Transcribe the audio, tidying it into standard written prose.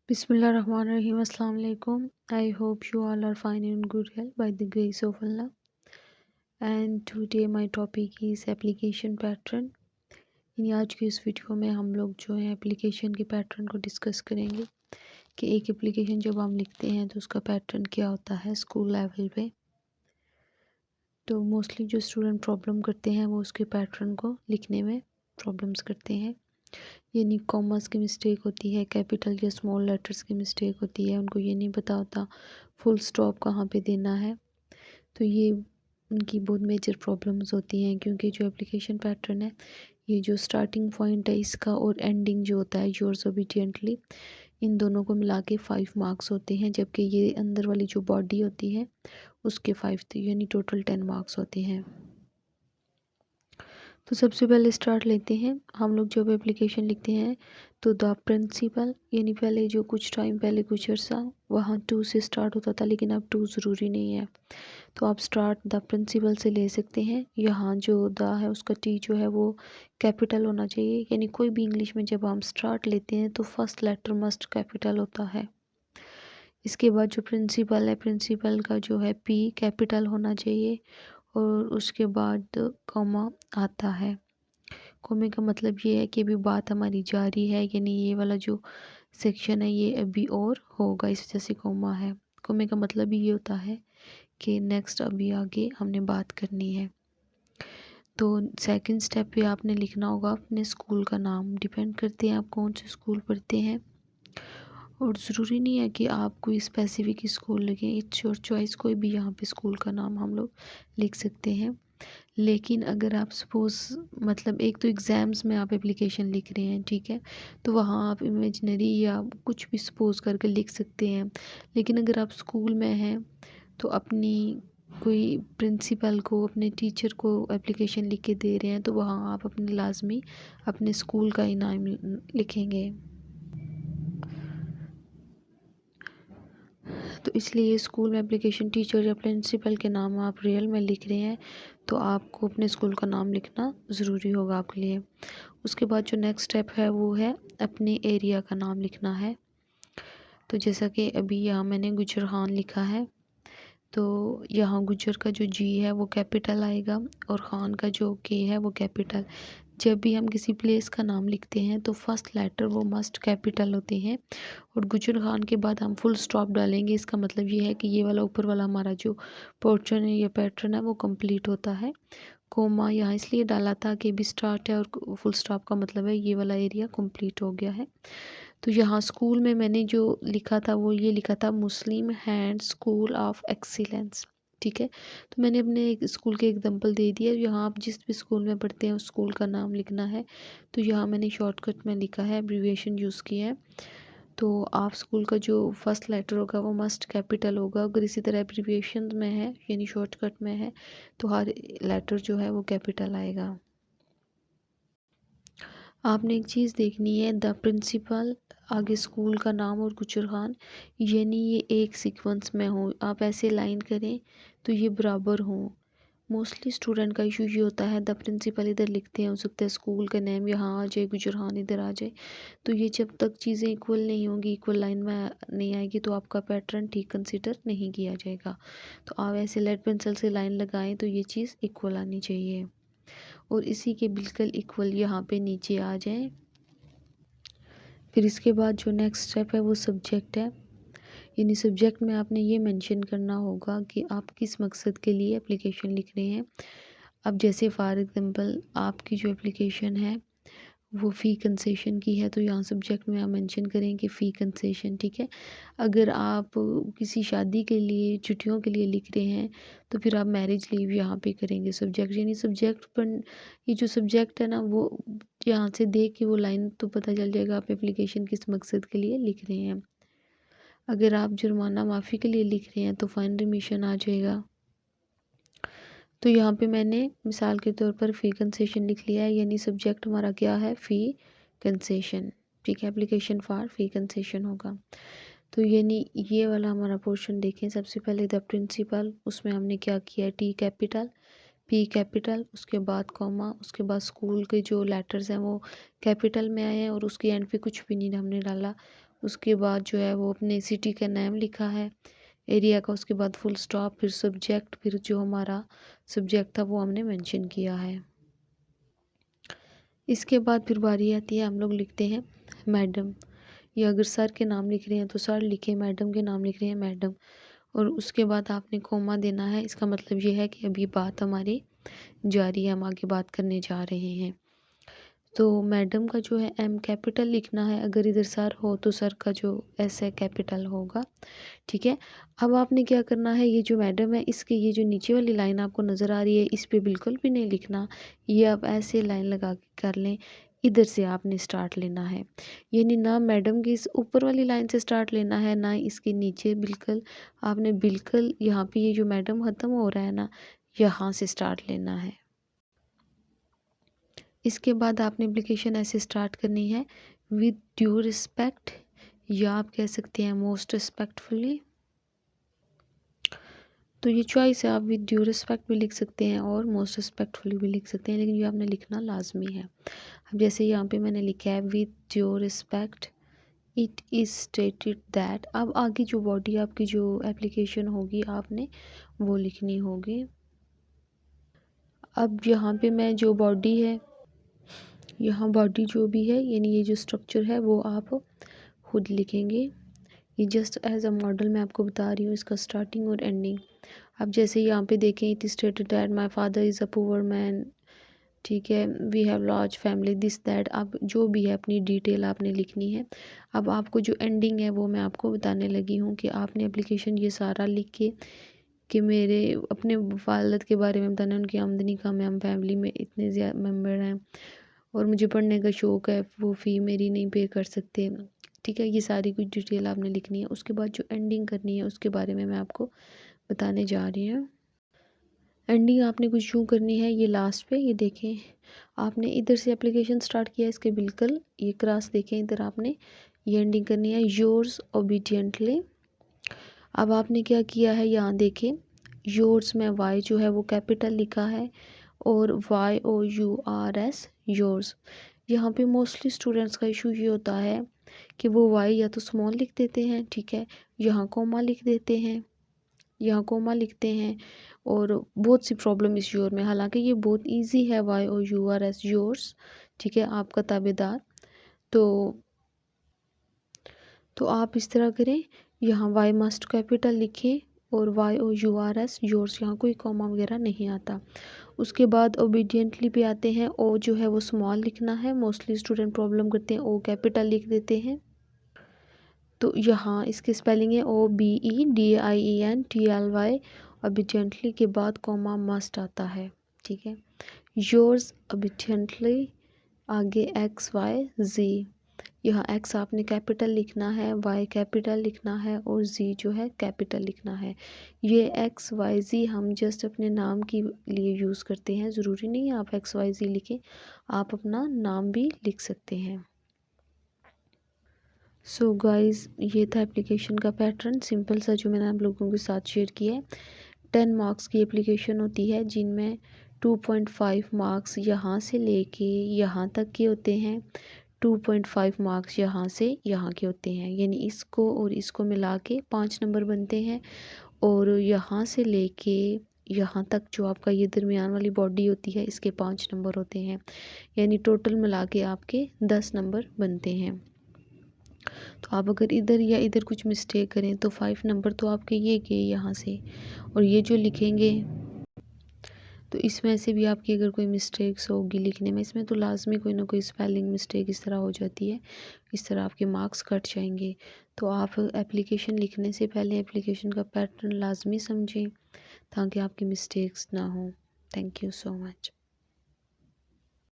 Bismillahirrahmanirrahim. Assalamu alaikum. I hope you all are fine and in good health by the grace of Allah. And today my topic is application pattern. यानी आज की इस video में हम लोग जो है एप्लीकेशन के पैटर्न को डिस्कस करेंगे कि एक एप्लीकेशन जब हम लिखते हैं तो उसका पैटर्न क्या होता है स्कूल लेवल पे। तो मोस्टली जो स्टूडेंट प्रॉब्लम करते हैं वो उसके पैटर्न को लिखने में प्रॉब्लम्स करते हैं। यानी कॉमर्स की मिस्टेक होती है, कैपिटल या स्मॉल लेटर्स की मिस्टेक होती है, उनको ये नहीं पता होता फुल स्टॉप कहाँ पे देना है। तो ये उनकी बहुत मेजर प्रॉब्लम्स होती हैं क्योंकि जो एप्लीकेशन पैटर्न है ये जो स्टार्टिंग पॉइंट है इसका और एंडिंग जो होता है योर्स ओबीडियंटली, इन दोनों को मिला के 5 मार्क्स होते हैं, जबकि ये अंदर वाली जो बॉडी होती है उसके 5 थे, यानी टोटल 10 मार्क्स होते हैं। तो सबसे पहले स्टार्ट लेते हैं हम लोग जब एप्लीकेशन लिखते हैं तो द प्रिंसिपल, यानी पहले जो कुछ टाइम पहले कुछ अर्सा वहाँ 2 से स्टार्ट होता था, लेकिन अब 2 ज़रूरी नहीं है। तो आप स्टार्ट द प्रिंसिपल से ले सकते हैं। यहाँ जो द है उसका टी जो है वो कैपिटल होना चाहिए, यानी कोई भी इंग्लिश में जब हम स्टार्ट लेते हैं तो फर्स्ट लेटर मस्ट कैपिटल होता है। इसके बाद जो प्रिंसिपल है, प्रिंसिपल का जो है पी कैपिटल होना चाहिए और उसके बाद कॉमा आता है। कॉमे का मतलब ये है कि अभी बात हमारी जारी है, यानी ये वाला जो सेक्शन है ये अभी और होगा, इस वजह से कॉमा है। कॉमे का मतलब ये होता है कि नेक्स्ट अभी आगे हमने बात करनी है। तो सेकंड स्टेप पे आपने लिखना होगा अपने स्कूल का नाम। डिपेंड करते हैं आप कौन से स्कूल पढ़ते हैं और ज़रूरी नहीं है कि आप कोई स्पेसिफिक स्कूल लिखें, इट्स योर चॉइस, कोई भी यहाँ पे स्कूल का नाम हम लोग लिख सकते हैं। लेकिन अगर आप सपोज़ मतलब एक तो एग्ज़ाम्स में आप एप्लीकेशन लिख रहे हैं, ठीक है, तो वहाँ आप इमेजिनरी या कुछ भी सपोज़ करके लिख सकते हैं। लेकिन अगर आप स्कूल में हैं तो अपनी कोई प्रिंसिपल को, अपने टीचर को एप्लीकेशन लिख के दे रहे हैं तो वहाँ आप अपने लाजमी अपने स्कूल का ही नाम लिखेंगे। तो इसलिए स्कूल में एप्लीकेशन टीचर या प्रिंसिपल के नाम आप रियल में लिख रहे हैं तो आपको अपने स्कूल का नाम लिखना ज़रूरी होगा आपके लिए। उसके बाद जो नेक्स्ट स्टेप है वो है अपने एरिया का नाम लिखना है। तो जैसा कि अभी यहाँ मैंने गुजर खान लिखा है, तो यहाँ गुजर का जो जी है वो कैपिटल आएगा और खान का जो के है वो कैपिटल। जब भी हम किसी प्लेस का नाम लिखते हैं तो फर्स्ट लेटर वो मस्ट कैपिटल होते हैं और गुजर खान के बाद हम फुल स्टॉप डालेंगे। इसका मतलब ये है कि ये वाला ऊपर वाला हमारा जो पोर्शन है या पैटर्न है वो कंप्लीट होता है। कोमा यहाँ इसलिए डाला था कि भी स्टार्ट है और फुल स्टॉप का मतलब है ये वाला एरिया कंप्लीट हो गया है। तो यहाँ स्कूल में मैंने जो लिखा था वो ये लिखा था मुस्लिम हैंड स्कूल ऑफ एक्सीलेंस, ठीक है। तो मैंने अपने एक स्कूल के एग्जांपल दे दिया। यहाँ आप जिस भी स्कूल में पढ़ते हैं उस स्कूल का नाम लिखना है। तो यहाँ मैंने शॉर्टकट में लिखा है, एब्रीविएशन यूज़ किया है। तो आप स्कूल का जो फर्स्ट लेटर होगा वो मस्ट कैपिटल होगा। अगर इसी तरह एब्रीविएशन में है यानी शॉर्टकट में है तो हर लेटर जो है वो कैपिटल आएगा। आपने एक चीज़ देखनी है, द प्रिंसिपल आगे स्कूल का नाम और गुजर खान, यानी ये एक सीक्वेंस में हो। आप ऐसे लाइन करें तो ये बराबर हों। मोस्टली स्टूडेंट का इशू ये होता है द प्रिंसिपल इधर लिखते हैं, हो सकता है स्कूल का नेम यहाँ आ जाए, गुजर खान इधर आ जाए। तो ये जब तक चीज़ें इक्वल नहीं होंगी, इक्वल लाइन में नहीं आएगी तो आपका पैटर्न ठीक कंसिडर नहीं किया जाएगा। तो आप ऐसे लेड पेंसिल से लाइन लगाएं तो ये चीज़ इक्वल आनी चाहिए और इसी के बिल्कुल इक्वल यहाँ पे नीचे आ जाए। फिर इसके बाद जो नेक्स्ट स्टेप है वो सब्जेक्ट है, यानी सब्जेक्ट में आपने ये मेंशन करना होगा कि आप किस मकसद के लिए एप्लीकेशन लिख रहे हैं। अब जैसे फॉर एग्जांपल आपकी जो एप्लीकेशन है वो फ़ी कंसेशन की है तो यहाँ सब्जेक्ट में आप मेंशन करें कि फ़ी कंसेशन, ठीक है। अगर आप किसी शादी के लिए, छुट्टियों के लिए लिख रहे हैं तो फिर आप मैरिज लीव यहाँ पे करेंगे सब्जेक्ट, यानी सब्जेक्ट पर ये जो सब्जेक्ट है ना वो यहाँ से देख के वो लाइन तो पता चल जाएगा आप एप्लीकेशन किस मकसद के लिए लिख रहे हैं। अगर आप जुर्माना माफ़ी के लिए लिख रहे हैं तो फ़ाइन रिमिशन आ जाएगा। तो यहाँ पे मैंने मिसाल के तौर पर फ़ी कंसेशन लिख लिया है, यानी सब्जेक्ट हमारा क्या है, फ़ी कंसेशन, ठीक है। एप्लीकेशन फॉर फ़ी कंसेशन होगा। तो यानी ये वाला हमारा पोर्शन देखें। सबसे पहले द प्रिंसिपल, उसमें हमने क्या किया, टी कैपिटल, पी कैपिटल, उसके बाद कॉमा, उसके बाद स्कूल के जो लेटर्स हैं वो कैपिटल में आए हैं और उसके एंड पे कुछ भी नहीं हमने डाला। उसके बाद जो है वो अपने सिटी का नाम लिखा है, एरिया का, उसके बाद फुल स्टॉप, फिर सब्जेक्ट, फिर जो हमारा सब्जेक्ट था वो हमने मेंशन किया है। इसके बाद फिर बारी आती है, हम लोग लिखते हैं मैडम, या अगर सर के नाम लिख रहे हैं तो सर लिखें, मैडम के नाम लिख रहे हैं मैडम, और उसके बाद आपने कोमा देना है। इसका मतलब ये है कि अभी बात हमारी जारी है, हम आगे बात करने जा रहे हैं। तो मैडम का जो है एम कैपिटल लिखना है, अगर इधर सर हो तो सर का जो एस है कैपिटल होगा, ठीक है। अब आपने क्या करना है, ये जो मैडम है इसके ये जो नीचे वाली लाइन आपको नज़र आ रही है इस पे बिल्कुल भी नहीं लिखना, ये आप ऐसे लाइन लगा के कर लें, इधर से आपने स्टार्ट लेना है, यानी ना मैडम की इस ऊपर वाली लाइन से स्टार्ट लेना है ना इसके नीचे, बिल्कुल आपने बिल्कुल यहाँ पे ये जो मैडम ख़त्म हो रहा है ना यहाँ से स्टार्ट लेना है। इसके बाद आपने एप्लीकेशन ऐसे स्टार्ट करनी है, विद ड्यू रिस्पेक्ट, या आप कह सकते हैं मोस्ट रिस्पेक्टफुली। तो ये चॉइस है, आप विद ड्यू रिस्पेक्ट भी लिख सकते हैं और मोस्ट रिस्पेक्टफुली भी लिख सकते हैं, लेकिन ये आपने लिखना लाजमी है। अब जैसे यहाँ पे मैंने लिखा है with due respect it is stated that, अब आगे जो बॉडी आपकी जो एप्लीकेशन होगी आपने वो लिखनी होगी। अब यहाँ पे मैं जो बॉडी है, यहाँ बॉडी जो भी है यानी ये जो स्ट्रक्चर है वो आप खुद लिखेंगे, ये जस्ट एज अ मॉडल मैं आपको बता रही हूँ इसका स्टार्टिंग और एंडिंग। अब जैसे यहाँ पे देखें, it is stated that my father is a poor man, ठीक है, we have large family, this that, अब जो भी है अपनी डिटेल आपने लिखनी है। अब आपको जो एंडिंग है वो मैं आपको बताने लगी हूँ कि आपने एप्लीकेशन ये सारा लिख के कि मेरे अपने वालद के बारे में बताना, उनकी आमदनी कम है, हम फैमिली में इतने ज़्यादा मेम्बर हैं और मुझे पढ़ने का शौक़ है, वो फ़ी मेरी नहीं पे कर सकते, ठीक है, ये सारी कुछ डिटेल आपने लिखनी है। उसके बाद जो एंडिंग करनी है उसके बारे में मैं आपको बताने जा रही हूँ। एंडिंग आपने कुछ यूँ करनी है, ये लास्ट पे ये देखें, आपने इधर से एप्लीकेशन स्टार्ट किया इसके बिल्कुल ये क्रॉस देखें, इधर आपने ये एंडिंग करनी है, योर्स ओबीडियंटली। अब आपने क्या किया है, यहाँ देखें, योर्स में वाई जो है वो कैपिटल लिखा है और YOURS योर्स। यहाँ पे मोस्टली स्टूडेंट्स का इशू ये होता है कि वो वाई या तो स्मॉल लिख देते हैं, ठीक है, यहाँ कोमा लिख देते हैं, यहाँ कोमा लिखते हैं, और बहुत सी प्रॉब्लम इस योर में, हालांकि ये बहुत इजी है, YOURS योर्स, ठीक है, आपका ताबेदार। तो आप इस तरह करें, यहाँ वाई मस्ट कैपिटल लिखें और YOURS योर्स, यहाँ कोई कॉमा वगैरह नहीं आता। उसके बाद ओबीडियंटली पे आते हैं, ओ जो है वो स्मॉल लिखना है, मोस्टली स्टूडेंट प्रॉब्लम करते हैं ओ कैपिटल लिख देते हैं। तो यहाँ इसकी स्पेलिंग है OBEDIENTLY, ओबीडियंटली के बाद कॉमा मस्ट आता है, ठीक है, योर्स ओबीडियंटली, आगे XYZ, यहाँ एक्स आपने कैपिटल लिखना है, वाई कैपिटल लिखना है और जी जो है कैपिटल लिखना है। ये XYZ हम जस्ट अपने नाम के लिए यूज़ करते हैं, ज़रूरी नहीं है आप XYZ लिखें, आप अपना नाम भी लिख सकते हैं। सो गाइस, ये था एप्लीकेशन का पैटर्न, सिंपल सा जो मैंने आप लोगों के साथ शेयर किया है। 10 मार्क्स की एप्लीकेशन होती है जिनमें 2.5 मार्क्स यहाँ से लेके यहाँ तक के होते हैं, 2.5 मार्क्स यहाँ से यहाँ के होते हैं, यानी इसको और इसको मिला के 5 नंबर बनते हैं, और यहाँ से लेके यहाँ तक जो आपका ये दरमियान वाली बॉडी होती है इसके 5 नंबर होते हैं, यानी टोटल मिला के आपके 10 नंबर बनते हैं। तो आप अगर इधर या इधर कुछ मिस्टेक करें तो 5 नंबर तो आपके ये गए यहाँ से, और ये जो लिखेंगे तो इसमें से भी आपकी अगर कोई मिस्टेक्स होगी लिखने में, इसमें तो लाजमी कोई ना कोई स्पेलिंग मिस्टेक इस तरह हो जाती है, इस तरह आपके मार्क्स कट जाएंगे। तो आप एप्लीकेशन लिखने से पहले एप्लीकेशन का पैटर्न लाजमी समझें ताकि आपकी मिस्टेक्स ना हो। Thank you so much.